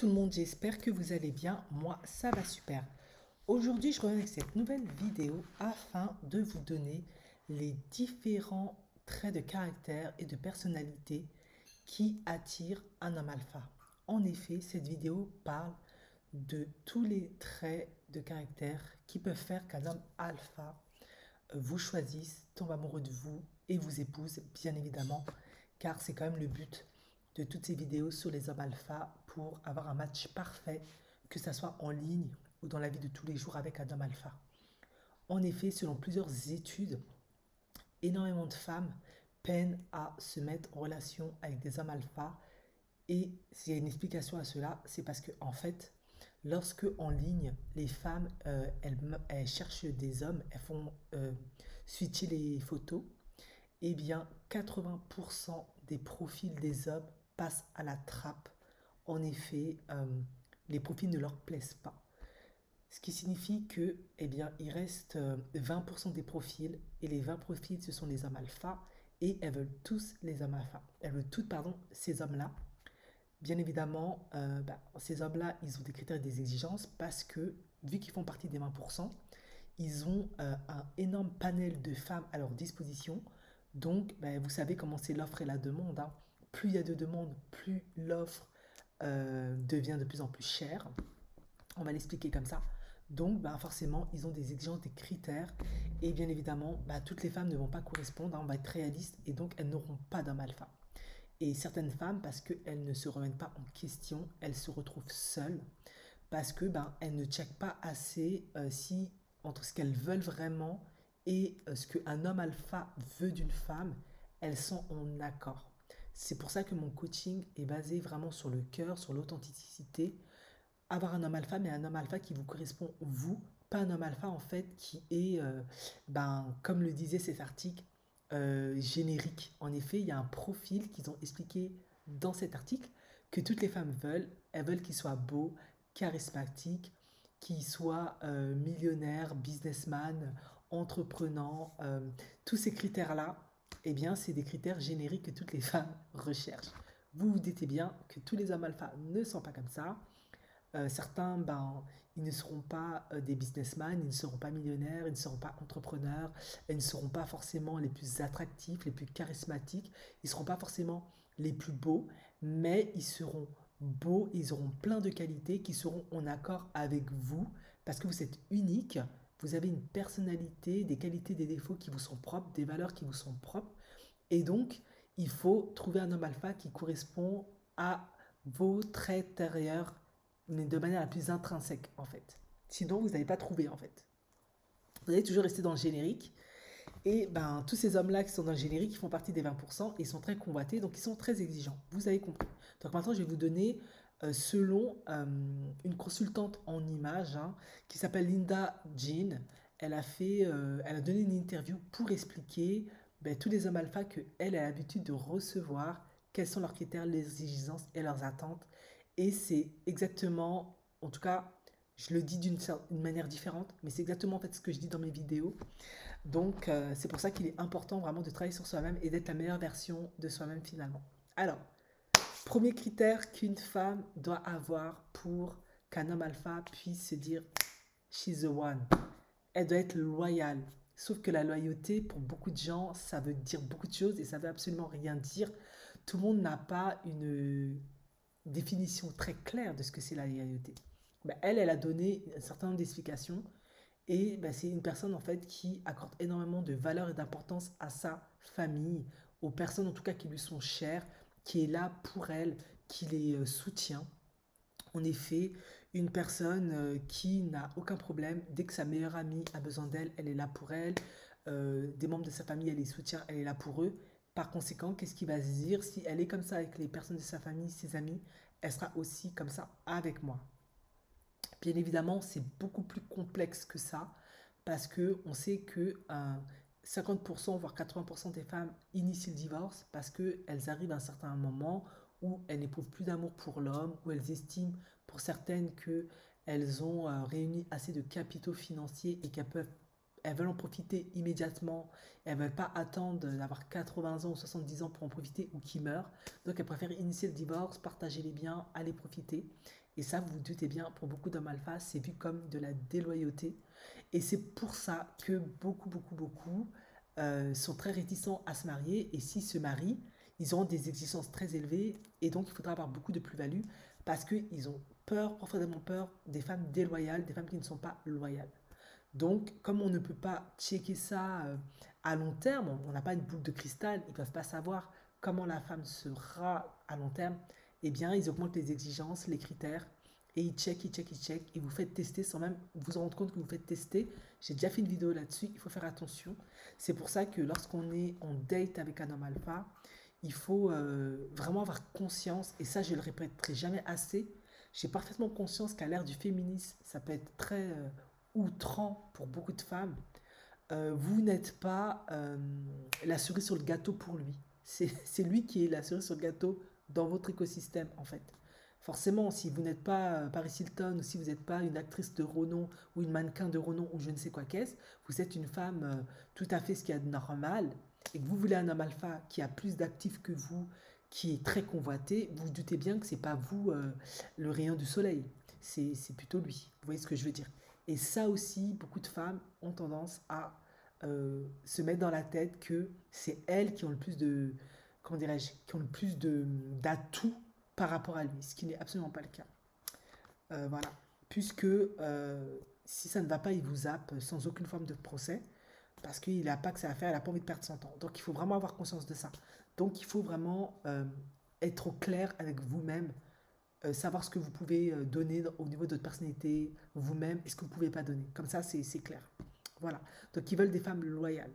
Tout le monde, j'espère que vous allez bien. Moi, ça va super. Aujourd'hui, je reviens avec cette nouvelle vidéo afin de vous donner les différents traits de caractère et de personnalité qui attirent un homme alpha. En effet, cette vidéo parle de tous les traits de caractère qui peuvent faire qu'un homme alpha vous choisisse, tombe amoureux de vous et vous épouse, bien évidemment, car c'est quand même le but de toutes ces vidéos sur les hommes alpha pour avoir un match parfait, que ce soit en ligne ou dans la vie de tous les jours avec un homme alpha. En effet, selon plusieurs études, énormément de femmes peinent à se mettre en relation avec des hommes alpha. Et s'il y a une explication à cela, c'est parce que en fait, lorsque en ligne, les femmes, elles cherchent des hommes, elles font switcher les photos, eh bien 80% des profils des hommes passent à la trappe. En effet, les profils ne leur plaisent pas. Ce qui signifie que, eh bien, il reste 20% des profils, et les 20 profils, ce sont les hommes alpha, et elles veulent tous les hommes alpha. Elles veulent toutes, pardon, ces hommes-là. Bien évidemment, ces hommes-là, ils ont des critères et des exigences parce que, vu qu'ils font partie des 20%, ils ont un énorme panel de femmes à leur disposition. Donc, vous savez comment c'est l'offre et la demande, hein. Plus il y a de demandes, plus l'offre devient de plus en plus chère. On va l'expliquer comme ça. Donc, forcément, ils ont des exigences, des critères. Et bien évidemment, toutes les femmes ne vont pas correspondre, hein. On va être réaliste et donc elles n'auront pas d'homme alpha. Et certaines femmes, parce qu'elles ne se remettent pas en question, elles se retrouvent seules parce que elles ne checkent pas assez si entre ce qu'elles veulent vraiment et ce qu'un homme alpha veut d'une femme, elles sont en accord. C'est pour ça que mon coaching est basé vraiment sur le cœur, sur l'authenticité. Avoir un homme alpha, mais un homme alpha qui vous correspond vous, pas un homme alpha en fait qui est, comme le disait cet article, générique. En effet, il y a un profil qu'ils ont expliqué dans cet article que toutes les femmes veulent. Elles veulent qu'il soit beau, charismatique, qu'il soit millionnaire, businessman, entreprenant. Tous ces critères-là, eh bien, c'est des critères génériques que toutes les femmes recherchent. Vous vous dites bien que tous les hommes alpha ne sont pas comme ça. Certains, ils ne seront pas des businessmen, ils ne seront pas millionnaires, ils ne seront pas entrepreneurs, ils ne seront pas forcément les plus attractifs, les plus charismatiques, ils ne seront pas forcément les plus beaux, mais ils seront beaux, ils auront plein de qualités qui seront en accord avec vous, parce que vous êtes unique, vous avez une personnalité, des qualités, des défauts qui vous sont propres, des valeurs qui vous sont propres, et donc il faut trouver un homme alpha qui correspond à vos traits intérieurs mais de manière la plus intrinsèque en fait. Sinon, vous n'allez pas trouver en fait. Vous allez toujours rester dans le générique. Et tous ces hommes-là qui sont dans le générique, ils font partie des 20%, et ils sont très convoités, donc ils sont très exigeants. Vous avez compris. Donc maintenant, je vais vous donner, selon une consultante en images qui s'appelle Linda Jean, elle a donné une interview pour expliquer tous les hommes alpha qu'elle a l'habitude de recevoir, quels sont leurs critères, les exigences et leurs attentes. Et c'est exactement, en tout cas, je le dis d'une manière différente, mais c'est exactement en fait ce que je dis dans mes vidéos. Donc, c'est pour ça qu'il est important vraiment de travailler sur soi-même et d'être la meilleure version de soi-même finalement. Alors, premier critère qu'une femme doit avoir pour qu'un homme alpha puisse se dire she's the one. Elle doit être loyale. Sauf que la loyauté, pour beaucoup de gens, ça veut dire beaucoup de choses et ça veut absolument rien dire. Tout le monde n'a pas une définition très claire de ce que c'est la loyauté. Elle a donné un certain nombre d'explications et c'est une personne en fait qui accorde énormément de valeur et d'importance à sa famille, aux personnes en tout cas qui lui sont chères, qui est là pour elle, qui les soutient. En effet, une personne qui n'a aucun problème, dès que sa meilleure amie a besoin d'elle, elle est là pour elle. Des membres de sa famille, elle les soutient, elle est là pour eux. Par conséquent, qu'est-ce qui va se dire? Si elle est comme ça avec les personnes de sa famille, ses amis, elle sera aussi comme ça avec moi. Bien évidemment, c'est beaucoup plus complexe que ça parce que on sait que 50% voire 80% des femmes initient le divorce parce qu'elles arrivent à un certain moment où elles n'éprouvent plus d'amour pour l'homme, où elles estiment pour certaines qu'elles ont réuni assez de capitaux financiers et elles veulent en profiter immédiatement. Elles ne veulent pas attendre d'avoir 80 ans ou 70 ans pour en profiter ou qu'ils meurent. Donc elles préfèrent initier le divorce, partager les biens, aller profiter. Et ça, vous vous doutez bien, pour beaucoup d'hommes alpha, c'est vu comme de la déloyauté. Et c'est pour ça que beaucoup sont très réticents à se marier. Et s'ils se marient, ils auront des exigences très élevées. Et donc, il faudra avoir beaucoup de plus-value parce qu'ils ont peur, profondément peur, des femmes déloyales, des femmes qui ne sont pas loyales. Donc, comme on ne peut pas checker ça à long terme, on n'a pas une boule de cristal, ils ne peuvent pas savoir comment la femme sera à long terme, eh bien, ils augmentent les exigences, les critères, et ils checkent, et vous faites tester sans même vous en rendre compte que vous faites tester. J'ai déjà fait une vidéo là-dessus, il faut faire attention. C'est pour ça que lorsqu'on est en date avec un homme alpha, il faut vraiment avoir conscience, et ça je le répéterai jamais assez, j'ai parfaitement conscience qu'à l'ère du féminisme, ça peut être très outrant pour beaucoup de femmes. Vous n'êtes pas la cerise sur le gâteau pour lui. C'est lui qui est la cerise sur le gâteau dans votre écosystème, en fait. Forcément, si vous n'êtes pas Paris Hilton ou si vous n'êtes pas une actrice de renom ou une mannequin de renom ou je ne sais quoi qu'est-ce, vous êtes une femme tout à fait ce qu'il y a de normal et que vous voulez un homme alpha qui a plus d'actifs que vous, qui est très convoité, vous vous doutez bien que c'est pas vous le rayon du soleil, c'est plutôt lui. Vous voyez ce que je veux dire? Et ça aussi, beaucoup de femmes ont tendance à se mettre dans la tête que c'est elles qui ont le plus de, comment dirais-je, qui ont le plus de d'atouts par rapport à lui, ce qui n'est absolument pas le cas. Voilà. Puisque si ça ne va pas, il vous zappe sans aucune forme de procès, parce qu'il n'a pas que ça à faire, il n'a pas envie de perdre son temps. Donc il faut vraiment avoir conscience de ça. Donc il faut vraiment être au clair avec vous-même, savoir ce que vous pouvez donner au niveau de votre personnalité, vous-même, et ce que vous ne pouvez pas donner. Comme ça, c'est clair. Voilà. Donc ils veulent des femmes loyales.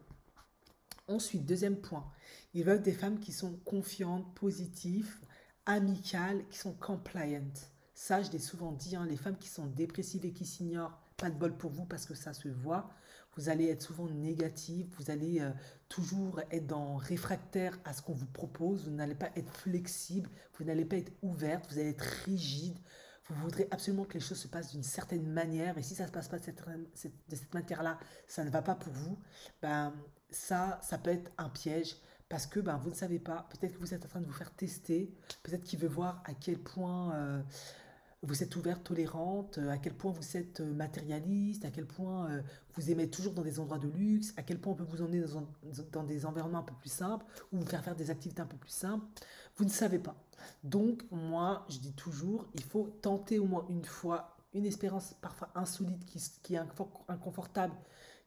Ensuite, deuxième point, ils veulent des femmes qui sont confiantes, positives, amicales, qui sont compliant. Ça, je l'ai souvent dit, hein, les femmes qui sont dépressives et qui s'ignorent, pas de bol pour vous parce que ça se voit. Vous allez être souvent négative, vous allez toujours être dans réfractaire à ce qu'on vous propose, vous n'allez pas être flexible, vous n'allez pas être ouverte, vous allez être rigide. Vous voudrez absolument que les choses se passent d'une certaine manière et si ça ne se passe pas de cette manière-là, ça ne va pas pour vous. Ben, ça peut être un piège parce que ben, vous ne savez pas, peut-être que vous êtes en train de vous faire tester, peut-être qu'il veut voir à quel point vous êtes ouverte, tolérante, à quel point vous êtes matérialiste, à quel point vous aimez toujours dans des endroits de luxe, à quel point on peut vous emmener dans des environnements un peu plus simples ou vous faire faire des activités un peu plus simples. Vous ne savez pas. Donc moi, je dis toujours, il faut tenter au moins une fois une expérience parfois insolite qui est inconfortable,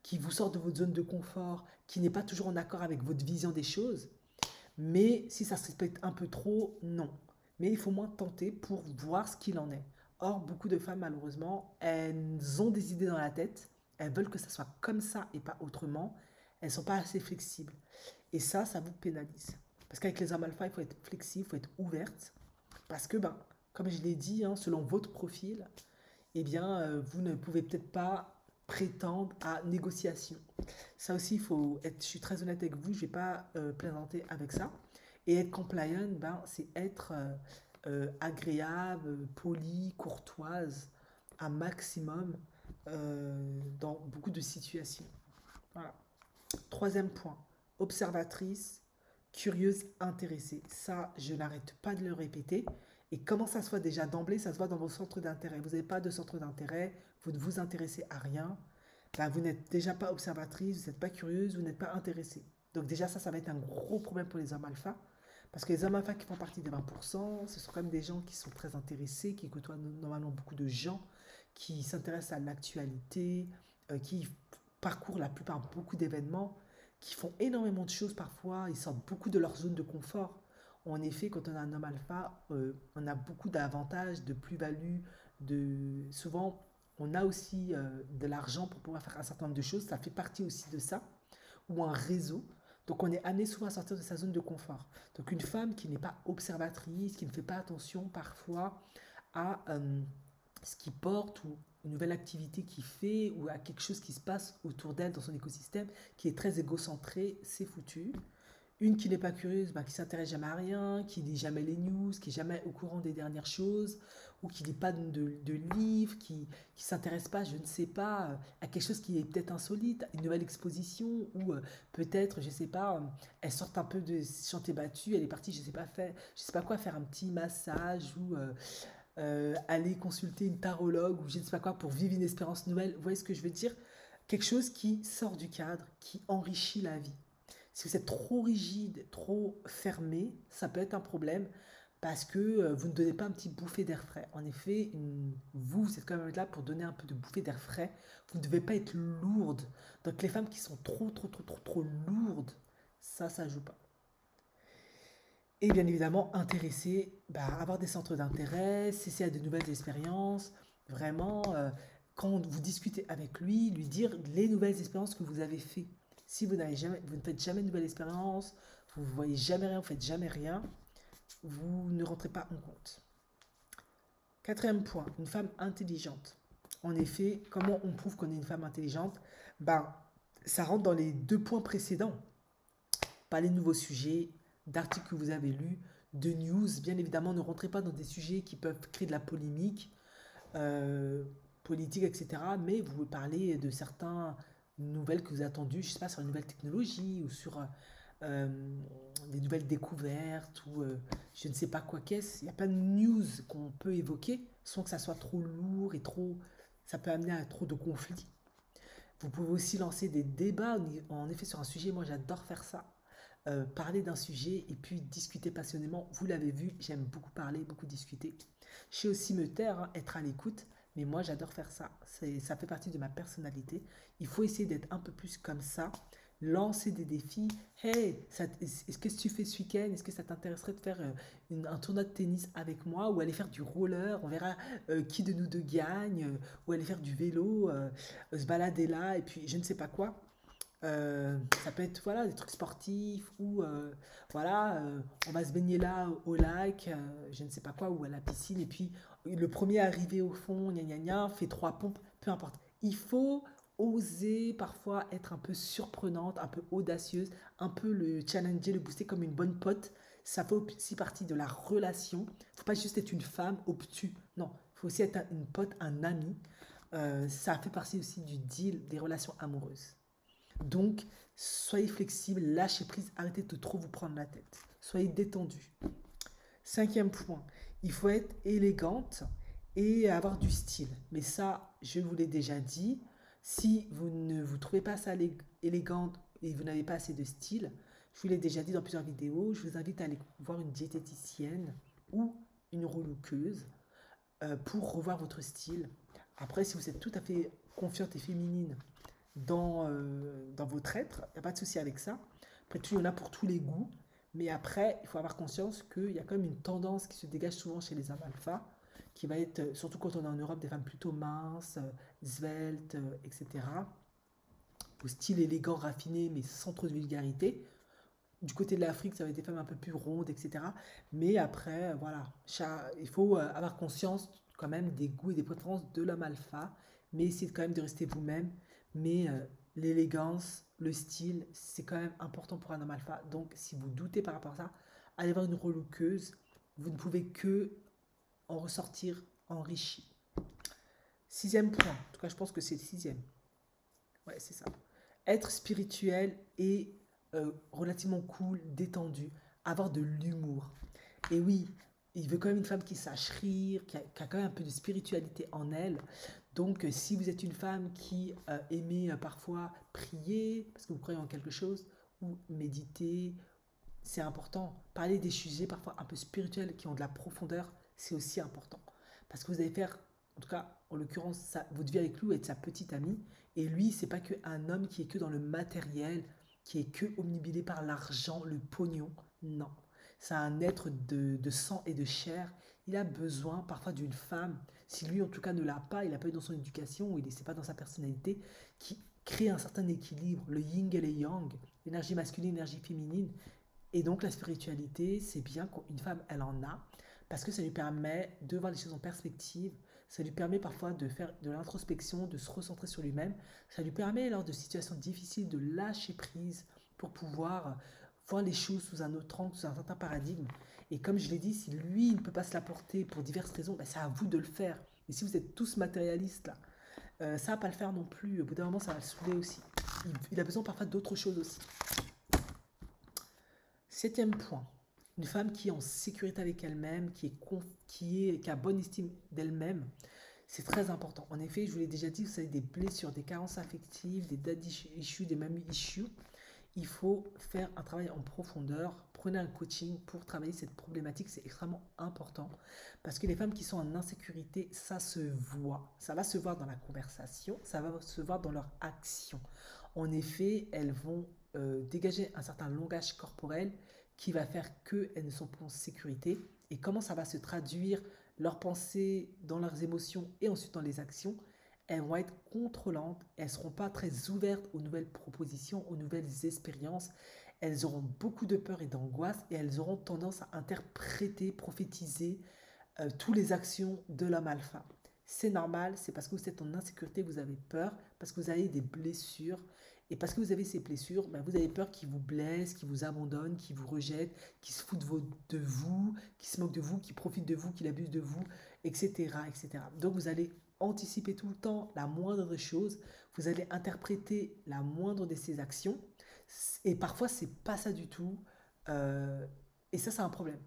qui vous sort de votre zone de confort, qui n'est pas toujours en accord avec votre vision des choses. Mais si ça se respecte un peu trop, non. Mais il faut moins tenter pour voir ce qu'il en est. Or, beaucoup de femmes, malheureusement, elles ont des idées dans la tête. Elles veulent que ça soit comme ça et pas autrement. Elles ne sont pas assez flexibles. Et ça vous pénalise. Parce qu'avec les hommes alpha, il faut être flexible, il faut être ouverte. Parce que, ben, comme je l'ai dit, hein, selon votre profil, eh bien, vous ne pouvez peut-être pas prétendre à négociation. Ça aussi, il faut être, je suis très honnête avec vous, je ne vais pas plaisanter avec ça. Et être compliant, ben, c'est être agréable, poli, courtoise, un maximum dans beaucoup de situations. Voilà. Troisième point, observatrice, curieuse, intéressée. Ça, je n'arrête pas de le répéter. Et comment ça se voit déjà d'emblée, ça se voit dans vos centres d'intérêt. Vous n'avez pas de centre d'intérêt, vous ne vous intéressez à rien. Ben, vous n'êtes déjà pas observatrice, vous n'êtes pas curieuse, vous n'êtes pas intéressée. Donc déjà, ça va être un gros problème pour les hommes alpha. Parce que les hommes alpha qui font partie des 20%, ce sont quand même des gens qui sont très intéressés, qui côtoient normalement beaucoup de gens, qui s'intéressent à l'actualité, qui parcourent la plupart beaucoup d'événements, qui font énormément de choses parfois, ils sortent beaucoup de leur zone de confort. En effet, quand on a un homme alpha, on a beaucoup d'avantages, de plus-value, souvent on a aussi de l'argent pour pouvoir faire un certain nombre de choses, ça fait partie aussi de ça, ou un réseau. Donc on est amené souvent à sortir de sa zone de confort. Donc une femme qui n'est pas observatrice, qui ne fait pas attention parfois à ce qui porte ou une nouvelle activité qui fait ou à quelque chose qui se passe autour d'elle dans son écosystème, qui est très égocentré, c'est foutu. Une qui n'est pas curieuse, bah, qui s'intéresse jamais à rien, qui lit jamais les news, qui est jamais au courant des dernières choses, ou qui lit pas de livres, qui s'intéresse pas, je ne sais pas, à quelque chose qui est peut-être insolite, une nouvelle exposition, ou peut-être, je sais pas, elle sort un peu de chantier battu, elle est partie, je sais pas quoi, faire un petit massage ou aller consulter une tarologue ou je ne sais pas quoi pour vivre une expérience nouvelle. Vous voyez ce que je veux dire? Quelque chose qui sort du cadre, qui enrichit la vie. Si vous êtes trop rigide, trop fermé, ça peut être un problème parce que vous ne donnez pas un petit bouffée d'air frais. En effet, vous êtes quand même là pour donner un peu de bouffée d'air frais. Vous ne devez pas être lourde. Donc les femmes qui sont trop lourdes, ça joue pas. Et bien évidemment, intéresser, bah, avoir des centres d'intérêt, cesser à de nouvelles expériences. Vraiment, quand vous discutez avec lui, lui dire les nouvelles expériences que vous avez faites. Si vous ne faites jamais de nouvelles expériences, vous ne voyez jamais rien, vous ne faites jamais rien, vous ne rentrez pas en compte. Quatrième point, une femme intelligente. En effet, comment on prouve qu'on est une femme intelligente? Ben, ça rentre dans les deux points précédents. Pas les nouveaux sujets, d'articles que vous avez lus, de news. Bien évidemment, ne rentrez pas dans des sujets qui peuvent créer de la polémique, euh, politique, etc. Mais vous pouvez parler de certaines nouvelles que vous avez attendues, je ne sais pas, sur une nouvelle technologie ou sur des nouvelles découvertes ou je ne sais pas quoi qu'est-ce. Il y a plein de news qu'on peut évoquer sans que ça soit trop lourd et trop... Ça peut amener à trop de conflits. Vous pouvez aussi lancer des débats, en effet, sur un sujet. Moi, j'adore faire ça. Parler d'un sujet et puis discuter passionnément. Vous l'avez vu, j'aime beaucoup parler, beaucoup discuter. Je sais aussi me taire, hein, être à l'écoute, mais moi j'adore faire ça. Ça fait partie de ma personnalité. Il faut essayer d'être un peu plus comme ça. Lancer des défis. Hey, est-ce que tu fais ce week-end? Est-ce que ça t'intéresserait de faire un tournoi de tennis avec moi ou aller faire du roller? On verra qui de nous deux gagne. Ou aller faire du vélo, se balader là et puis je ne sais pas quoi. Ça peut être voilà, des trucs sportifs ou voilà, on va se baigner là au lac, je ne sais pas quoi, ou à la piscine, et puis le premier arrivé au fond, gna gna gna, fait trois pompes, peu importe. Il faut oser parfois être un peu surprenante, un peu audacieuse, un peu le challenger, le booster comme une bonne pote. Ça fait aussi partie de la relation. Il ne faut pas juste être une femme obtuse. Non, il faut aussi être une pote, un ami. Ça fait partie aussi du deal des relations amoureuses. Donc, soyez flexible, lâchez prise, arrêtez de trop vous prendre la tête. Soyez détendu. Cinquième point, il faut être élégante et avoir du style. Mais ça, je vous l'ai déjà dit, si vous ne vous trouvez pas ça élégante et vous n'avez pas assez de style, je vous l'ai déjà dit dans plusieurs vidéos, je vous invite à aller voir une diététicienne ou une relookeuse pour revoir votre style. Après, si vous êtes tout à fait confiante et féminine dans votre être, il n'y a pas de souci avec ça. Après tout, il y en a pour tous les goûts, mais après, il faut avoir conscience qu'il y a quand même une tendance qui se dégage souvent chez les hommes alpha, qui va être, surtout quand on est en Europe, des femmes plutôt minces, sveltes, etc. Au style élégant, raffiné, mais sans trop de vulgarité. Du côté de l'Afrique, ça va être des femmes un peu plus rondes, etc. Mais après, voilà, il faut avoir conscience quand même des goûts et des préférences de l'homme alpha, mais essayer quand même de rester vous-même. Mais l'élégance, le style, c'est quand même important pour un homme alpha. Donc, si vous doutez par rapport à ça, allez voir une relookeuse. Vous ne pouvez que en ressortir enrichi. Sixième point, en tout cas, je pense que c'est le sixième. Ouais, c'est ça. Être spirituel et relativement cool, détendu, avoir de l'humour. Et oui, il veut quand même une femme qui sache rire, qui a quand même un peu de spiritualité en elle. Donc, si vous êtes une femme qui aimait parfois prier, parce que vous croyez en quelque chose, ou méditer, c'est important. Parler des sujets parfois un peu spirituels qui ont de la profondeur, c'est aussi important. Parce que vous allez faire, en tout cas, en l'occurrence, votre vie avec lui ou être sa petite amie. Et lui, c'est pas qu'un homme qui est que dans le matériel, qui est que omnibilé par l'argent, le pognon. Non. C'est un être de sang et de chair. Il a besoin parfois d'une femme. Si lui, en tout cas, ne l'a pas, il n'a pas eu dans son éducation, ou il n'est pas dans sa personnalité, qui crée un certain équilibre, le yin et le yang, l'énergie masculine, l'énergie féminine. Et donc la spiritualité, c'est bien qu'une femme, elle en a, parce que ça lui permet de voir les choses en perspective, ça lui permet parfois de faire de l'introspection, de se recentrer sur lui-même, ça lui permet lors de situations difficiles de lâcher prise pour pouvoir voir les choses sous un autre angle, sous un certain paradigme. Et comme je l'ai dit, si lui il ne peut pas se l'apporter pour diverses raisons, ben c'est à vous de le faire. Et si vous êtes tous matérialistes là, ça va pas le faire non plus. Au bout d'un moment, ça va le saouler aussi. Il a besoin parfois d'autres choses aussi. Septième point, Une femme qui est en sécurité avec elle-même, qui a bonne estime d'elle-même, c'est très important. En effet, je vous l'ai déjà dit, vous avez des blessures, des carences affectives, des daddy issues, des mommy issues. Il faut faire un travail en profondeur. Prenez un coaching pour travailler cette problématique, c'est extrêmement important. Parce que les femmes qui sont en insécurité, ça se voit. Ça va se voir dans la conversation, ça va se voir dans leur action. En effet, elles vont dégager un certain langage corporel qui va faire qu'elles ne sont pas en sécurité. Et comment ça va se traduire, leurs pensées, dans leurs émotions et ensuite dans les actions, elles vont être contrôlantes, elles ne seront pas très ouvertes aux nouvelles propositions, aux nouvelles expériences. Elles auront beaucoup de peur et d'angoisse et elles auront tendance à interpréter, prophétiser toutes les actions de l'homme alpha. C'est normal, c'est parce que vous êtes en insécurité, vous avez peur, parce que vous avez des blessures. Et parce que vous avez ces blessures, ben vous avez peur qu'il vous blesse, qu'il vous abandonne, qu'il vous rejette, qu'il se fout de vous, qu'il se moque de vous, qu'il profite de vous, qu'il abuse de vous, etc., etc. Donc vous allez anticiper tout le temps la moindre des choses, vous allez interpréter la moindre de ses actions, et parfois c'est pas ça du tout, et ça c'est un problème.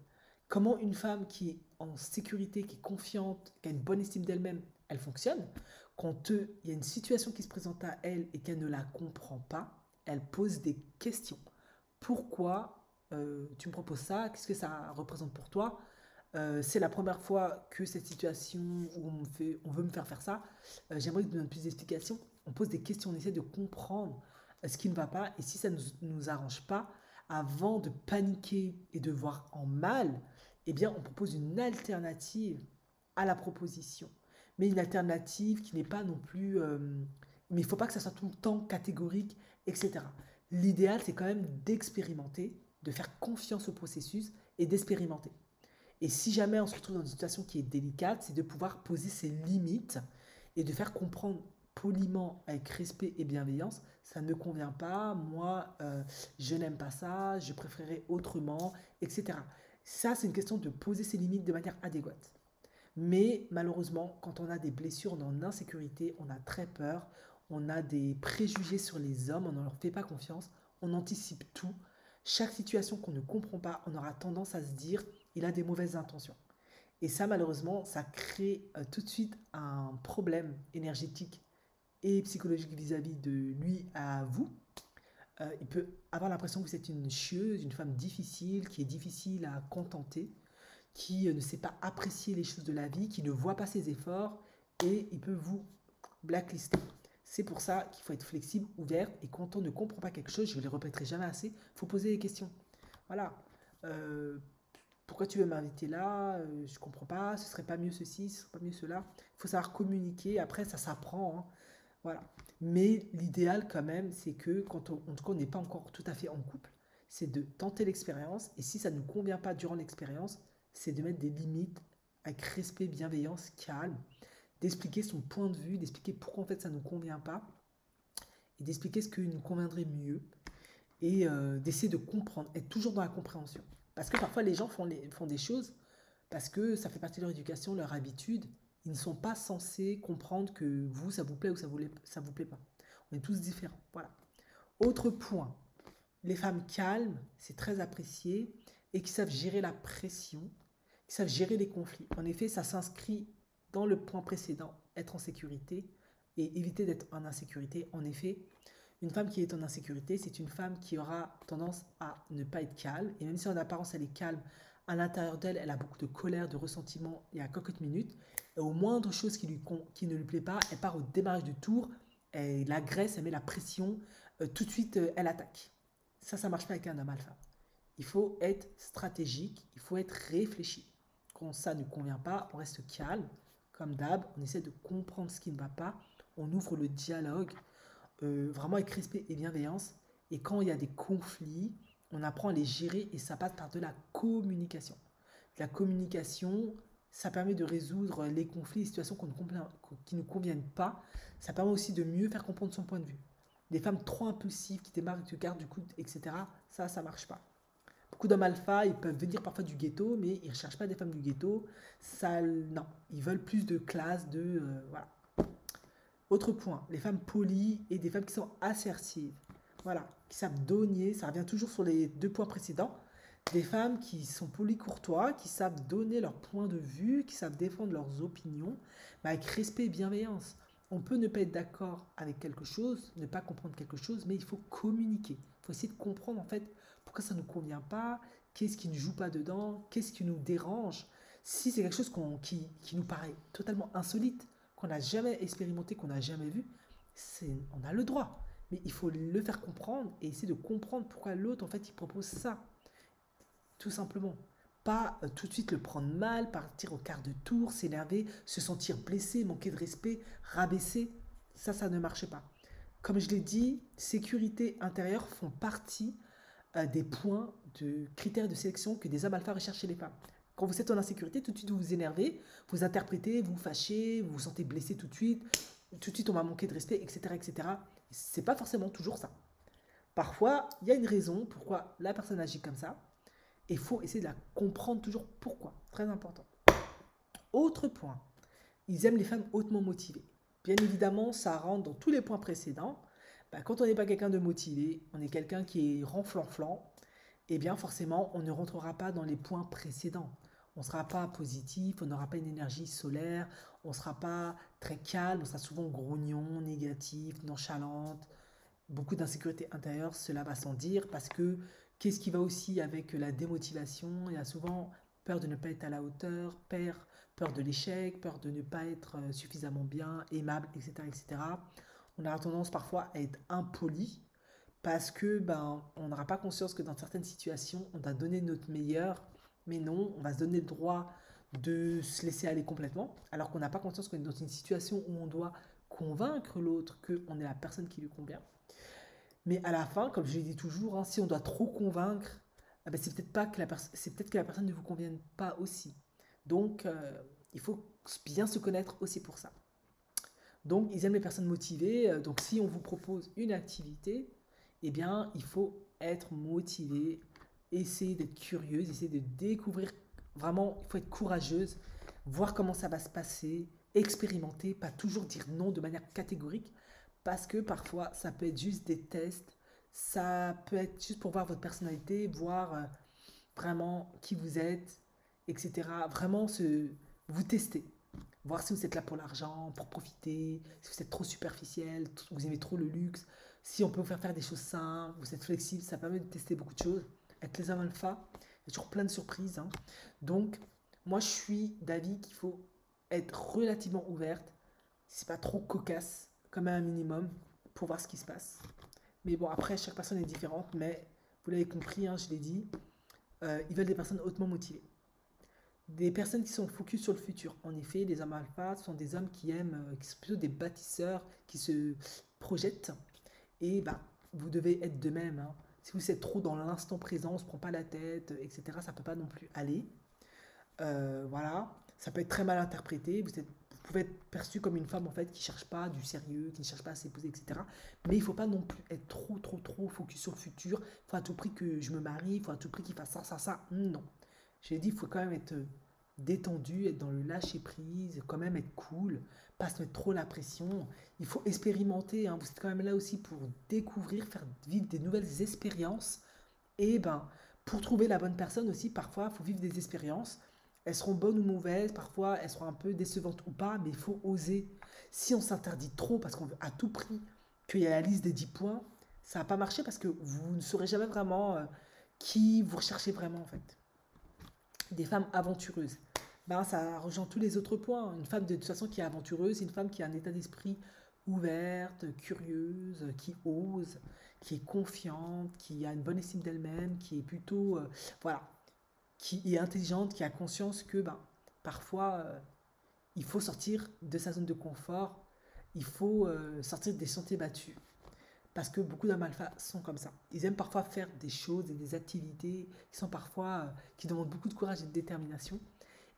Comment une femme qui est en sécurité, qui est confiante, qui a une bonne estime d'elle-même, elle fonctionne. Quand il y a une situation qui se présente à elle et qu'elle ne la comprend pas, elle pose des questions. Pourquoi tu me proposes ça? Qu'est-ce que ça représente pour toi? C'est la première fois que cette situation où on veut me faire ça. J'aimerais que tu me donnes plus d'explications. On pose des questions, on essaie de comprendre ce qui ne va pas. Et si ça ne nous arrange pas, avant de paniquer et de voir en mal, eh bien, on propose une alternative à la proposition. Mais une alternative qui n'est pas non plus... mais il ne faut pas que ça soit tout le temps catégorique, etc. L'idéal, c'est quand même d'expérimenter, de faire confiance au processus et d'expérimenter. Et si jamais on se retrouve dans une situation qui est délicate, c'est de pouvoir poser ses limites et de faire comprendre poliment, avec respect et bienveillance, ça ne me convient pas, moi, je n'aime pas ça, je préférerais autrement, etc. Ça, c'est une question de poser ses limites de manière adéquate. Mais malheureusement, quand on a des blessures, on est en insécurité, on a très peur, on a des préjugés sur les hommes, on ne leur fait pas confiance, on anticipe tout. Chaque situation qu'on ne comprend pas, on aura tendance à se dire, il a des mauvaises intentions. Et ça, malheureusement, ça crée tout de suite un problème énergétique et psychologique vis-à-vis de lui à vous. Il peut avoir l'impression que vous êtes une chieuse, une femme difficile, qui est difficile à contenter, qui ne sait pas apprécier les choses de la vie, qui ne voit pas ses efforts, et il peut vous blacklister. C'est pour ça qu'il faut être flexible, ouvert, et quand on ne comprend pas quelque chose, je ne le répéterai jamais assez, il faut poser des questions. Voilà. Pourquoi tu veux m'inviter là? Je ne comprends pas, ce serait pas mieux ceci, ce serait pas mieux cela. Il faut savoir communiquer, après ça s'apprend, hein. Voilà. Mais l'idéal quand même, c'est que quand en tout cas on n'est pas encore tout à fait en couple, c'est de tenter l'expérience, et si ça ne nous convient pas durant l'expérience, c'est de mettre des limites avec respect, bienveillance, calme, d'expliquer son point de vue, d'expliquer pourquoi en fait ça ne nous convient pas, et d'expliquer ce qui nous conviendrait mieux, et d'essayer de comprendre, être toujours dans la compréhension. Parce que parfois les gens font des choses parce que ça fait partie de leur éducation, leur habitude. Ils ne sont pas censés comprendre que vous, ça vous plaît ou ça vous plaît pas. On est tous différents. Voilà. Autre point, les femmes calmes, c'est très apprécié, et qui savent gérer la pression, qui savent gérer les conflits. En effet, ça s'inscrit dans le point précédent, être en sécurité et éviter d'être en insécurité. En effet, une femme qui est en insécurité, c'est une femme qui aura tendance à ne pas être calme. Et même si en apparence elle est calme, à l'intérieur d'elle, elle a beaucoup de colère, de ressentiment et à quelques minutes. Et au moindre chose qui ne lui plaît pas, elle part au démarrage du tour, elle agresse, elle met la pression, tout de suite elle attaque. Ça marche pas avec un homme alpha. Il faut être stratégique, il faut être réfléchi. Quand ça ne convient pas, on reste calme, comme d'hab, on essaie de comprendre ce qui ne va pas, on ouvre le dialogue, vraiment avec respect et bienveillance. Et quand il y a des conflits, on apprend à les gérer et ça passe par de la communication. La communication, ça permet de résoudre les conflits, les situations qui ne conviennent pas. Ça permet aussi de mieux faire comprendre son point de vue. Des femmes trop impulsives qui démarquent du garde du coude, etc., ça ne marche pas. Beaucoup d'hommes alpha, ils peuvent venir parfois du ghetto, mais ils ne recherchent pas des femmes du ghetto. Ça, non, ils veulent plus de classe, voilà. Autre point, les femmes polies et des femmes qui sont assertives. Voilà, qui savent donner, ça revient toujours sur les deux points précédents. Des femmes qui sont polycourtois, qui savent donner leur point de vue, qui savent défendre leurs opinions, mais avec respect et bienveillance. On peut ne pas être d'accord avec quelque chose, ne pas comprendre quelque chose, mais il faut communiquer. Il faut essayer de comprendre en fait pourquoi ça ne nous convient pas, qu'est-ce qui ne joue pas dedans, qu'est-ce qui nous dérange. Si c'est quelque chose qui nous paraît totalement insolite, qu'on n'a jamais expérimenté, qu'on n'a jamais vu, on a le droit. Mais il faut le faire comprendre et essayer de comprendre pourquoi l'autre en fait il propose ça. Tout simplement. Pas tout de suite le prendre mal, partir au quart de tour, s'énerver, se sentir blessé, manquer de respect, rabaisser. Ça ne marchait pas. Comme je l'ai dit, sécurité intérieure font partie des points de critères de sélection que des hommes alpha recherchent chez les femmes. Quand vous êtes en insécurité, tout de suite vous vous énervez, vous interprétez, vous vous fâchez, vous vous sentez blessé tout de suite on va manquer de respect, etc. etc. C'est pas forcément toujours ça. Parfois, il y a une raison pourquoi la personne agit comme ça, et il faut essayer de la comprendre toujours pourquoi. Très important. Autre point, ils aiment les femmes hautement motivées. Bien évidemment, ça rentre dans tous les points précédents. Quand on n'est pas quelqu'un de motivé, on est quelqu'un qui est renflanflant, eh bien forcément, on ne rentrera pas dans les points précédents. On ne sera pas positif, on n'aura pas une énergie solaire, on ne sera pas très calme, on sera souvent grognon, négatif, nonchalante, beaucoup d'insécurité intérieure, cela va sans dire, parce que qu'est-ce qui va aussi avec la démotivation? Il y a souvent peur de ne pas être à la hauteur, peur de l'échec, peur de ne pas être suffisamment bien, aimable, etc., etc. On a tendance parfois à être impoli parce que on n'aura pas conscience que dans certaines situations, on doit donner notre meilleur, mais non, on va se donner le droit de se laisser aller complètement, alors qu'on n'a pas conscience qu'on est dans une situation où on doit convaincre l'autre qu'on est la personne qui lui convient. Mais à la fin, comme je l'ai dit toujours, hein, si on doit trop convaincre, c'est peut-être pas que c'est peut-être que la personne ne vous convienne pas aussi. Donc, il faut bien se connaître aussi pour ça. Donc, ils aiment les personnes motivées. Donc, si on vous propose une activité, eh bien, il faut être motivé, essayer d'être curieuse, essayer de découvrir. Vraiment, il faut être courageuse, voir comment ça va se passer, expérimenter, pas toujours dire non de manière catégorique, parce que parfois, ça peut être juste des tests, ça peut être juste pour voir votre personnalité, voir vraiment qui vous êtes, etc. Vraiment vous tester. Voir si vous êtes là pour l'argent, pour profiter, si vous êtes trop superficiel, vous aimez trop le luxe, si on peut vous faire faire des choses simples, vous êtes flexible, ça permet de tester beaucoup de choses. Avec les hommes alpha, il y a toujours plein de surprises, hein. Donc, moi, je suis d'avis qu'il faut être relativement ouverte, si c'est pas trop cocasse, quand même un minimum, pour voir ce qui se passe. Mais bon, après, chaque personne est différente, mais vous l'avez compris, hein, je l'ai dit, ils veulent des personnes hautement motivées. Des personnes qui sont focus sur le futur. En effet, les hommes alpha sont des hommes qui aiment, qui sont plutôt des bâtisseurs, qui se projettent. Et vous devez être de même, hein. Si vous êtes trop dans l'instant présent, on ne se prend pas la tête, etc., ça ne peut pas non plus aller. Voilà, ça peut être très mal interprété. Vous pouvez être perçu comme une femme en fait qui ne cherche pas du sérieux, qui ne cherche pas à s'épouser, etc. Mais il ne faut pas non plus être trop focus sur le futur. Il faut à tout prix que je me marie, il faut à tout prix qu'il fasse ça. Non. J'ai dit, il faut quand même être détendu, être dans le lâcher prise, quand même être cool, pas se mettre trop la pression. Il faut expérimenter, hein. Vous êtes quand même là aussi pour découvrir, faire vivre des nouvelles expériences. Et pour trouver la bonne personne aussi, parfois, il faut vivre des expériences. Elles seront bonnes ou mauvaises, parfois elles seront un peu décevantes ou pas, mais il faut oser. Si on s'interdit trop parce qu'on veut à tout prix qu'il y a la liste des 10 points, ça va pas marcher parce que vous ne saurez jamais vraiment qui vous recherchez vraiment en fait. Des femmes aventureuses. Ça rejoint tous les autres points. Une femme de toute façon qui est aventureuse, c'est une femme qui a un état d'esprit ouverte, curieuse, qui ose, qui est confiante, qui a une bonne estime d'elle-même, qui est plutôt, voilà, qui est intelligente, qui a conscience que parfois il faut sortir de sa zone de confort, il faut sortir des sentiers battus. Parce que beaucoup d'hommes alpha sont comme ça. Ils aiment parfois faire des choses et des activités qui sont parfois, qui demandent beaucoup de courage et de détermination.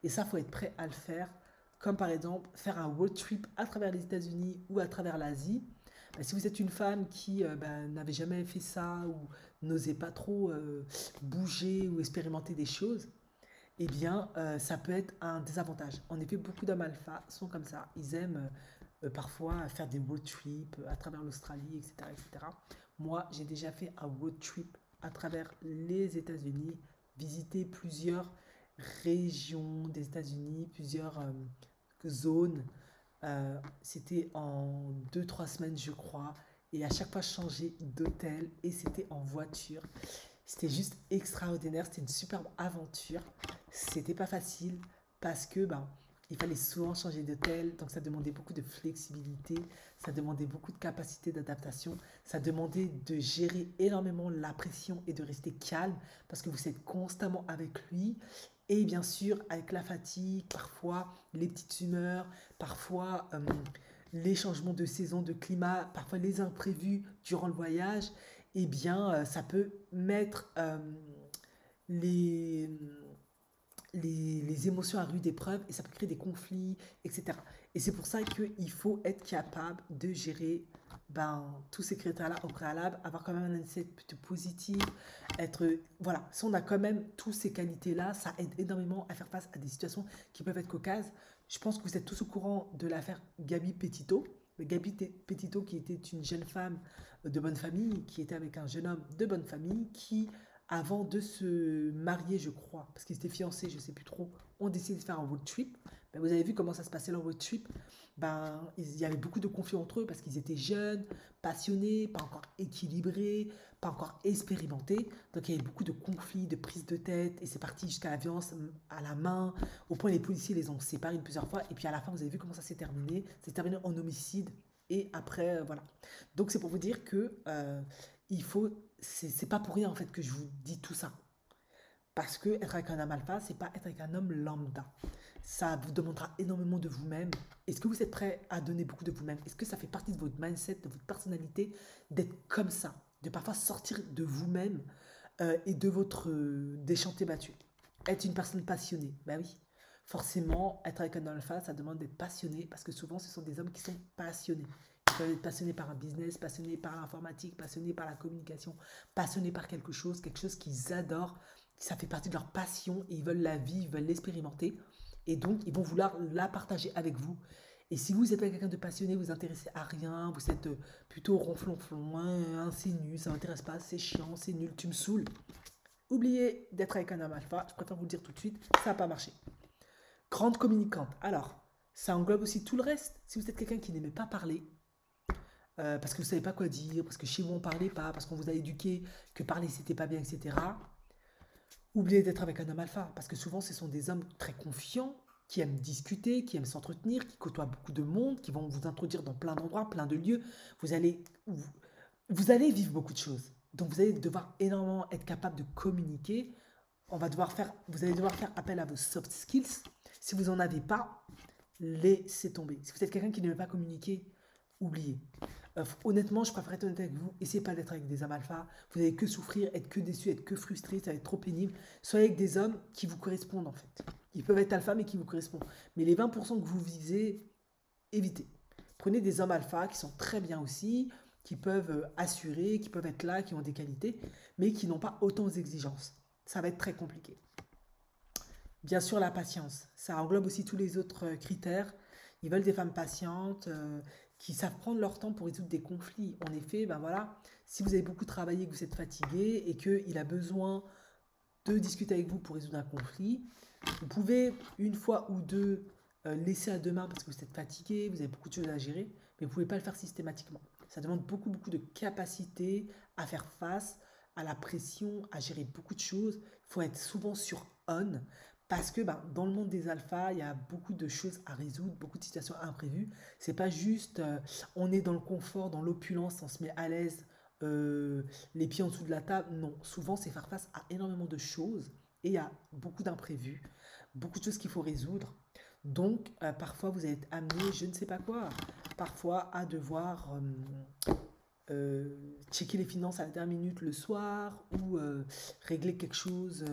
Et ça, il faut être prêt à le faire. Comme par exemple, faire un road trip à travers les États-Unis ou à travers l'Asie. Si vous êtes une femme qui n'avait jamais fait ça ou n'osait pas trop bouger ou expérimenter des choses, eh bien, ça peut être un désavantage. En effet, beaucoup d'hommes alpha sont comme ça. Ils aiment parfois faire des road trips à travers l'Australie, etc., etc. Moi, j'ai déjà fait un road trip à travers les États-Unis, visiter plusieurs régions des États-Unis, plusieurs zones. C'était en 2, 3 semaines, je crois. Et à chaque fois, changer d'hôtel et c'était en voiture. C'était juste extraordinaire. C'était une superbe aventure. C'était pas facile parce que ben, il fallait souvent changer d'hôtel. Donc ça demandait beaucoup de flexibilité. Ça demandait beaucoup de capacité d'adaptation. Ça demandait de gérer énormément la pression et de rester calme parce que vous êtes constamment avec lui. Et bien sûr, avec la fatigue, parfois les petites humeurs, parfois les changements de saison, de climat, parfois les imprévus durant le voyage, eh bien, ça peut mettre les, les émotions à rude épreuve et ça peut créer des conflits, etc. Et c'est pour ça qu'il faut être capable de gérer ben, tous ces critères-là au préalable, avoir quand même un mindset plutôt positif, être... Voilà, si on a quand même tous ces qualités-là, ça aide énormément à faire face à des situations qui peuvent être cocasses. Je pense que vous êtes tous au courant de l'affaire Gabi Petito. Gabi Petito qui était une jeune femme de bonne famille, qui était avec un jeune homme de bonne famille, qui avant de se marier, je crois, parce qu'ils étaient fiancés, je ne sais plus trop, ont décidé de faire un road trip. Ben, vous avez vu comment ça se passait le road trip. Ben, il y avait beaucoup de conflits entre eux parce qu'ils étaient jeunes, passionnés, pas encore équilibrés, pas encore expérimentés. Donc il y avait beaucoup de conflits, de prises de tête, et c'est parti jusqu'à la violence à la main, au point où les policiers les ont séparés plusieurs fois. Et puis à la fin, vous avez vu comment ça s'est terminé. C'est terminé en homicide. Et après, voilà. Donc c'est pour vous dire que il faut, c'est pas pour rien en fait que je vous dis tout ça. Parce que être avec un homme alpha, c'est pas être avec un homme lambda. Ça vous demandera énormément de vous-même. Est-ce que vous êtes prêt à donner beaucoup de vous-même? Est-ce que ça fait partie de votre mindset, de votre personnalité, d'être comme ça, de parfois sortir de vous-même et de votre déchanté battu? Être une personne passionnée, ben oui. Forcément, être avec un homme alpha, ça demande d'être passionné parce que souvent, ce sont des hommes qui sont passionnés. Ils peuvent être passionnés par un business, passionnés par l'informatique, passionnés par la communication, passionnés par quelque chose qu'ils adorent. Ça fait partie de leur passion et ils veulent la vivre, ils veulent l'expérimenter. Et donc, ils vont vouloir la partager avec vous. Et si vous êtes quelqu'un de passionné, vous vous intéressez à rien, vous êtes plutôt ronflonflon, hein, c'est nul, ça m'intéresse pas, c'est chiant, c'est nul, tu me saoules. Oubliez d'être avec un homme alpha, je préfère vous le dire tout de suite, ça n'a pas marché. Grande communicante. Alors, ça englobe aussi tout le reste. Si vous êtes quelqu'un qui n'aimait pas parler, parce que vous ne savez pas quoi dire, parce que chez vous on ne parlait pas, parce qu'on vous a éduqué que parler c'était pas bien, etc. Oubliez d'être avec un homme alpha, parce que souvent ce sont des hommes très confiants, qui aiment discuter, qui aiment s'entretenir, qui côtoient beaucoup de monde, qui vont vous introduire dans plein d'endroits, plein de lieux. Vous allez vivre beaucoup de choses. Donc vous allez devoir énormément être capable de communiquer. Vous allez devoir faire appel à vos soft skills. Si vous n'en avez pas, laissez tomber. Si vous êtes quelqu'un qui ne veut pas communiquer, oubliez. Honnêtement, je préfère être honnête avec vous. Essayez pas d'être avec des hommes alpha. Vous n'allez que souffrir, être que déçu, être que frustré. Ça va être trop pénible. Soyez avec des hommes qui vous correspondent en fait. Ils peuvent être alpha mais qui vous correspondent. Mais les 20% que vous visez, évitez. Prenez des hommes alpha qui sont très bien aussi, qui peuvent assurer, qui peuvent être là, qui ont des qualités, mais qui n'ont pas autant d'exigences. Ça va être très compliqué. Bien sûr, la patience. Ça englobe aussi tous les autres critères. Ils veulent des femmes patientes, qui savent prendre leur temps pour résoudre des conflits. En effet, ben voilà, si vous avez beaucoup travaillé, que vous êtes fatigué et qu'il a besoin de discuter avec vous pour résoudre un conflit, vous pouvez une fois ou deux laisser à demain parce que vous êtes fatigué, vous avez beaucoup de choses à gérer, mais vous ne pouvez pas le faire systématiquement. Ça demande beaucoup, beaucoup de capacité à faire face à la pression, à gérer beaucoup de choses. Il faut être souvent sur on parce que ben, dans le monde des alphas, il y a beaucoup de choses à résoudre, beaucoup de situations imprévues. C'est pas juste on est dans le confort, dans l'opulence, on se met à l'aise, les pieds en dessous de la table. Non, souvent c'est faire face à énormément de choses et il y a beaucoup d'imprévus, beaucoup de choses qu'il faut résoudre. Donc parfois vous allez être amené, je ne sais pas quoi, parfois à devoir checker les finances à la dernière minute le soir ou régler quelque chose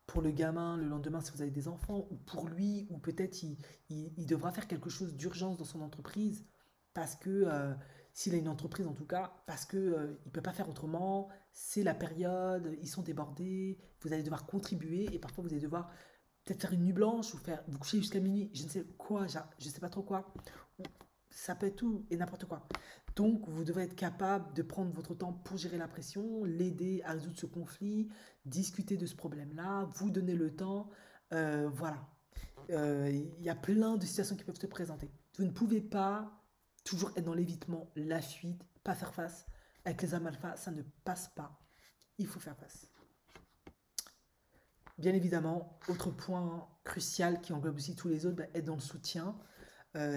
pour le gamin le lendemain si vous avez des enfants ou pour lui ou peut-être il devra faire quelque chose d'urgence dans son entreprise parce que s'il a une entreprise en tout cas parce que il peut pas faire autrement, c'est la période, ils sont débordés, vous allez devoir contribuer et parfois vous allez devoir peut-être faire une nuit blanche ou faire vous coucher jusqu'à minuit, je ne sais quoi, je ne sais pas trop quoi. ça peut être tout et n'importe quoi. Donc, vous devez être capable de prendre votre temps pour gérer la pression, l'aider à résoudre ce conflit, discuter de ce problème-là, vous donner le temps. Voilà. Il y a plein de situations qui peuvent se présenter. Vous ne pouvez pas toujours être dans l'évitement, la fuite, pas faire face. Avec les âmes alpha, ça ne passe pas. Il faut faire face. Bien évidemment, autre point crucial qui englobe aussi tous les autres, être dans le soutien.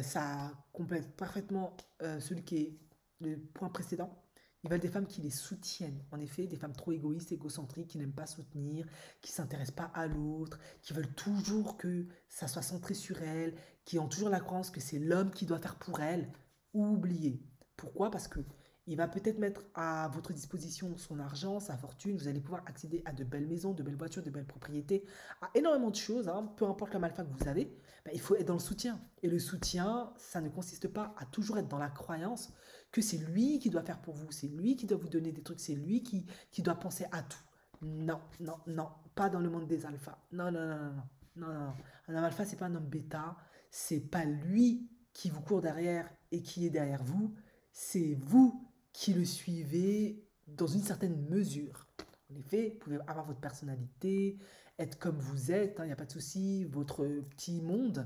Ça complète parfaitement celui qui est le point précédent. Ils veulent des femmes qui les soutiennent. En effet, des femmes trop égoïstes, égocentriques, qui n'aiment pas soutenir, qui ne s'intéressent pas à l'autre, qui veulent toujours que ça soit centré sur elles, qui ont toujours la croyance que c'est l'homme qui doit faire pour elles. Oubliez. Pourquoi? Parce que il va peut-être mettre à votre disposition son argent, sa fortune. Vous allez pouvoir accéder à de belles maisons, de belles voitures, de belles propriétés, à énormément de choses, hein, peu importe le malfa que vous avez. Ben, il faut être dans le soutien. Et le soutien, ça ne consiste pas à toujours être dans la croyance que c'est lui qui doit faire pour vous, c'est lui qui doit vous donner des trucs, c'est lui qui doit penser à tout. Non, non, non, pas dans le monde des alphas. Non, non, non, non, non, non, non, non. Un homme alpha, c'est pas un homme bêta. C'est pas lui qui vous court derrière et qui est derrière vous. C'est vous qui le suivez dans une certaine mesure. En effet, vous pouvez avoir votre personnalité, être comme vous êtes, il n'y a pas de souci, votre petit monde.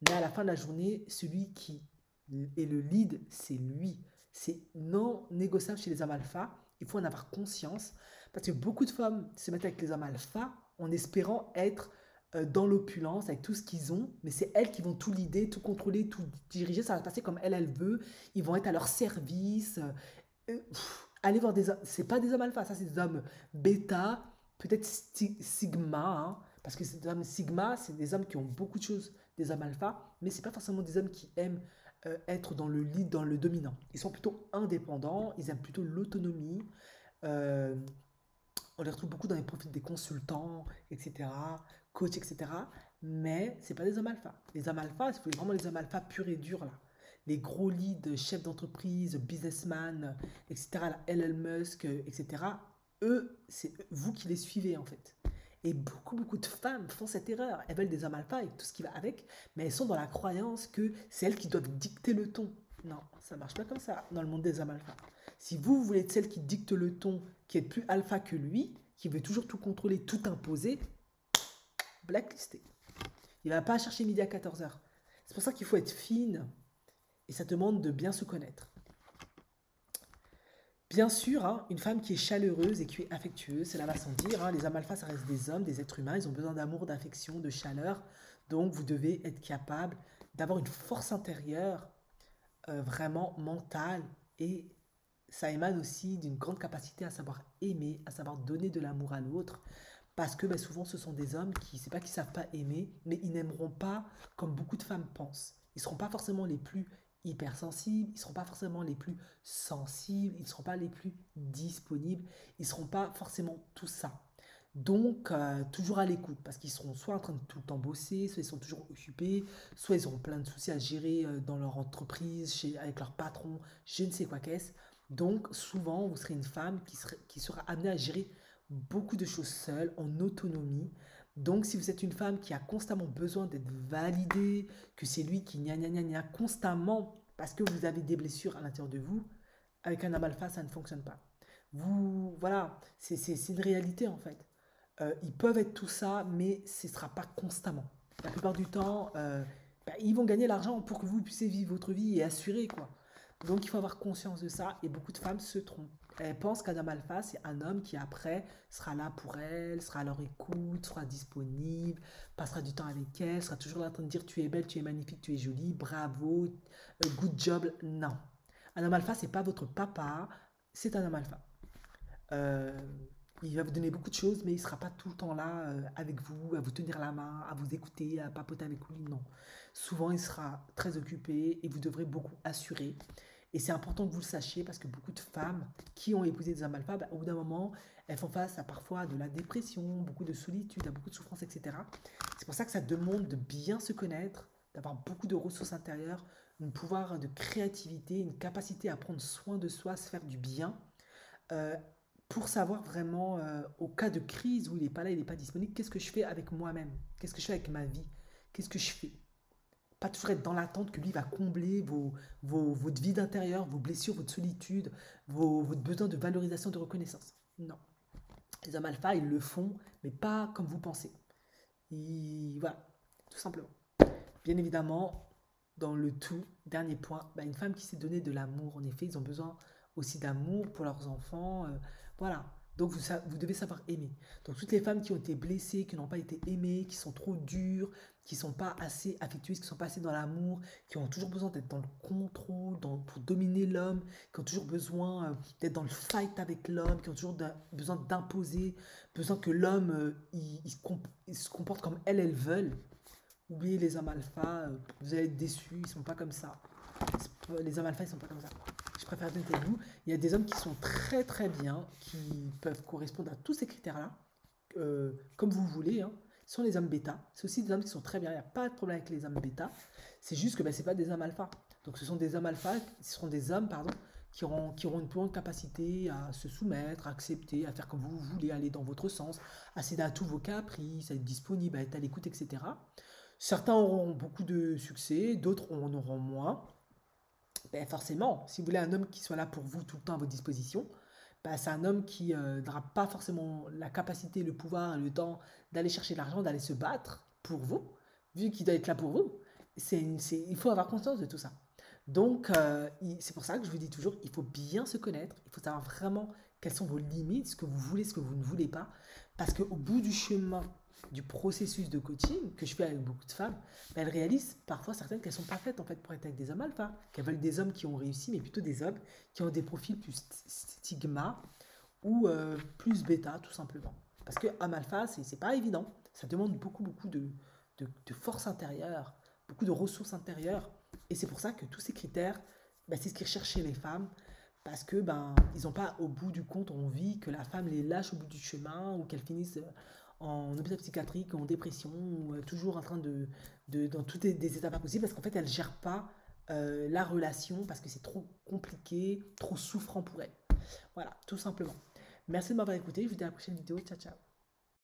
Mais à la fin de la journée, celui qui est le lead, c'est lui. C'est non négociable chez les hommes alpha. Il faut en avoir conscience. Parce que beaucoup de femmes se mettent avec les hommes alpha en espérant être dans l'opulence, avec tout ce qu'ils ont. Mais c'est elles qui vont tout leader, tout contrôler, tout diriger. Ça va se passer comme elle veut. Ils vont être à leur service. Allez voir des hommes. C'est pas des hommes alpha, ça c'est des hommes bêta, peut-être sigma. Hein, parce que ces hommes sigma, c'est des hommes qui ont beaucoup de choses des hommes alpha. Mais c'est pas forcément des hommes qui aiment être dans le lead, dans le dominant. Ils sont plutôt indépendants, ils aiment plutôt l'autonomie. Euh, on les retrouve beaucoup dans les profils des consultants, etc., coachs, etc. Mais c'est pas des hommes alpha. Les hommes alpha, c'est vraiment les hommes alpha purs et durs là. Les gros leads, chefs d'entreprise, businessmen, etc., la Elon Musk, etc., eux, c'est vous qui les suivez en fait. Et beaucoup, beaucoup de femmes font cette erreur. Elles veulent des hommes alpha et tout ce qui va avec, mais elles sont dans la croyance que c'est elles qui doivent dicter le ton. Non, ça marche pas comme ça dans le monde des hommes alpha. Si vous voulez être celle qui dicte le ton, qui est plus alpha que lui, qui veut toujours tout contrôler, tout imposer, blacklisté. Il ne va pas chercher midi à 14 heures. C'est pour ça qu'il faut être fine et ça demande de bien se connaître. Bien sûr, hein, une femme qui est chaleureuse et qui est affectueuse, cela va sans dire. Hein, les hommes alpha, ça reste des hommes, des êtres humains. Ils ont besoin d'amour, d'affection, de chaleur. Donc, vous devez être capable d'avoir une force intérieure vraiment mentale et ça émane aussi d'une grande capacité à savoir aimer, à savoir donner de l'amour à l'autre. Parce que ben, souvent, ce sont des hommes qui, c'est pas qu'ils savent pas aimer, mais ils n'aimeront pas comme beaucoup de femmes pensent. Ils ne seront pas forcément les plus hypersensibles, ils ne seront pas forcément les plus sensibles, ils ne seront pas les plus disponibles, ils ne seront pas forcément tout ça. Donc, toujours à l'écoute, parce qu'ils seront soit en train de tout le temps bosser, soit ils sont toujours occupés, soit ils auront plein de soucis à gérer dans leur entreprise, avec leur patron, je ne sais quoi qu'est-ce. Donc, souvent, vous serez une femme qui sera amenée à gérer beaucoup de choses seule, en autonomie. Donc, si vous êtes une femme qui a constamment besoin d'être validée, que c'est lui qui gna gna gna gna constamment parce que vous avez des blessures à l'intérieur de vous, avec un homme alpha, ça ne fonctionne pas. Vous, voilà, c'est une réalité en fait. Ils peuvent être tout ça, mais ce ne sera pas constamment. La plupart du temps, bah, ils vont gagner l'argent pour que vous puissiez vivre votre vie et assurer quoi. Donc il faut avoir conscience de ça et beaucoup de femmes se trompent. Elles pensent qu'un homme alpha, c'est un homme qui après sera là pour elles, sera à leur écoute, sera disponible, passera du temps avec elles, sera toujours là en train de dire tu es belle, tu es magnifique, tu es jolie, bravo, good job. Non. Un homme alpha, c'est pas votre papa, c'est un homme alpha. Euh, il va vous donner beaucoup de choses, mais il ne sera pas tout le temps là avec vous, à vous tenir la main, à vous écouter, à papoter avec lui. Non. Souvent, il sera très occupé et vous devrez beaucoup assurer. Et c'est important que vous le sachiez parce que beaucoup de femmes qui ont épousé des hommes alpha, bah, au bout d'un moment, elles font face à parfois de la dépression, beaucoup de solitude, à beaucoup de souffrance, etc. C'est pour ça que ça demande de bien se connaître, d'avoir beaucoup de ressources intérieures, un pouvoir de créativité, une capacité à prendre soin de soi, à se faire du bien. euh, pour savoir vraiment, au cas de crise où il n'est pas là, il n'est pas disponible, qu'est-ce que je fais avec moi-même? Qu'est-ce que je fais avec ma vie? Qu'est-ce que je fais? pas toujours être dans l'attente que lui va combler votre vide intérieur, vos blessures, votre solitude, votre besoin de valorisation, de reconnaissance. Non. Les hommes alpha, ils le font, mais pas comme vous pensez. Voilà, tout simplement. Bien évidemment, dans le tout, dernier point, une femme qui s'est donné de l'amour, en effet, ils ont besoin aussi d'amour pour leurs enfants. Voilà. Donc vous devez savoir aimer. Donc toutes les femmes qui ont été blessées, qui n'ont pas été aimées, qui sont trop dures, qui ne sont pas assez affectueuses, qui ne sont pas assez dans l'amour, qui ont toujours besoin d'être dans le contrôle, pour dominer l'homme, qui ont toujours besoin d'être dans le fight avec l'homme, qui ont toujours besoin d'imposer, besoin que l'homme il se comporte comme elles veulent. Oubliez les hommes alpha, vous allez être déçus, ils sont pas comme ça. Les hommes alpha, ils sont pas comme ça. Je préfère être avec vous. Il y a des hommes qui sont très très bien, qui peuvent correspondre à tous ces critères-là, comme vous voulez. Hein. Ce sont les hommes bêta. C'est aussi des hommes qui sont très bien. Il n'y a pas de problème avec les hommes bêta. C'est juste que ce n'est pas des hommes alpha. Donc ce sont des hommes alpha, ce seront des hommes, pardon, qui auront une plus grande capacité à se soumettre, à accepter, à faire comme vous voulez, aller dans votre sens, à céder à tous vos caprices, à être disponible, à être à l'écoute, etc. Certains auront beaucoup de succès, d'autres en auront moins. Forcément, si vous voulez un homme qui soit là pour vous tout le temps à votre disposition, c'est un homme qui n'aura pas forcément la capacité, le pouvoir, le temps d'aller chercher de l'argent, d'aller se battre pour vous, vu qu'il doit être là pour vous. Il faut avoir conscience de tout ça. Donc, c'est pour ça que je vous dis toujours, il faut bien se connaître, il faut savoir vraiment quelles sont vos limites, ce que vous voulez, ce que vous ne voulez pas, parce qu'au bout du chemin, du processus de coaching que je fais avec beaucoup de femmes, elles réalisent parfois certaines qu'elles ne sont pas faites en fait pour être avec des hommes alpha, qu'elles veulent des hommes qui ont réussi, mais plutôt des hommes qui ont des profils plus stigma ou plus bêta tout simplement. Parce que homme alpha, c'est pas évident, ça demande beaucoup de force intérieure, beaucoup de ressources intérieures, et c'est pour ça que tous ces critères, c'est ce qu'ils recherchent chez les femmes, parce que ils n'ont pas au bout du compte envie que la femme les lâche au bout du chemin ou qu'elle finisse en hôpital psychiatrique, en dépression, ou toujours en train dans toutes des étapes possibles, parce qu'en fait, elle ne gère pas la relation, parce que c'est trop compliqué, trop souffrant pour elle. Voilà, tout simplement. Merci de m'avoir écouté, je vous dis à la prochaine vidéo, ciao ciao.